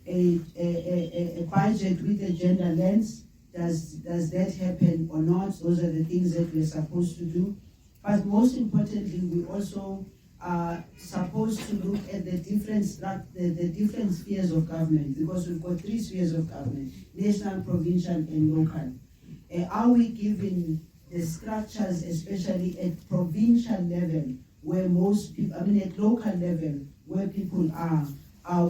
a budget with a gender lens? Does that happen or not? Those are the things that we're supposed to do. But most importantly, we also are supposed to look at the different spheres of government, because we've got 3 spheres of government: national, provincial, and local. Are we giving the structures, especially at provincial level, where most people, at local level, where people are,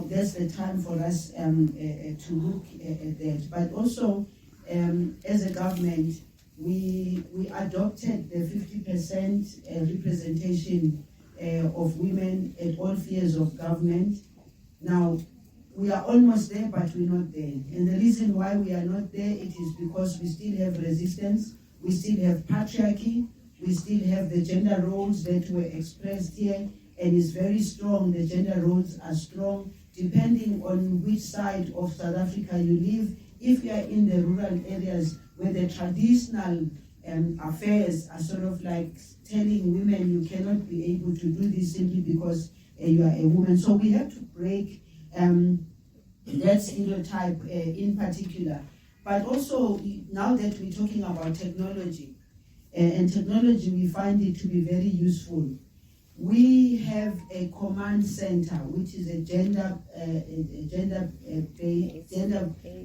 that's the time for us to look at that. But also, as a government, we adopted the 50% representation of women at all spheres of government. Now, we are almost there, but we're not there. And the reason why we are not there, it is because we still have resistance, we still have patriarchy, we still have the gender roles that were expressed here, and it's very strong. The gender roles are strong, depending on which side of South Africa you live. If you are in the rural areas where the traditional affairs are sort of like telling women you cannot be able to do this simply because you are a woman. So we have to break that stereotype in particular. But also, now that we're talking about technology, and technology, we find it to be very useful. We have a command center, which is a gender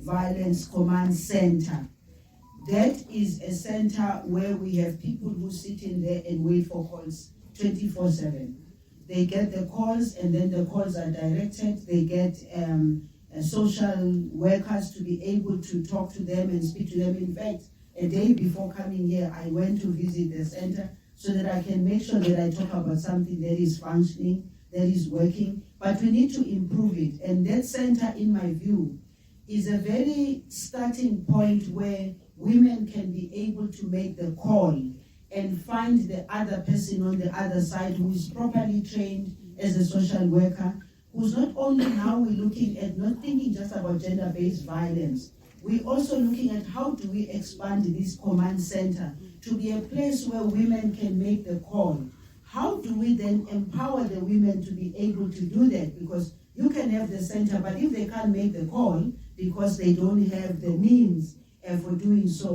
violence command center. That is a center where we have people who sit in there and wait for calls 24/7. They get the calls, and then the calls are directed. They get social workers to be able to talk to them and speak to them. In fact, a day before coming here, I went to visit the center so that I can make sure that I talk about something that is functioning, that is working. But we need to improve it. And that center, in my view, is a very starting point where women can be able to make the call and find the other person on the other side who is properly trained as a social worker, who's not only now we're looking at not thinking just about gender-based violence, we're also looking at how do we expand this command center to be a place where women can make the call. How do we then empower the women to be able to do that? Because you can have the center, but if they can't make the call because they don't have the means for doing so,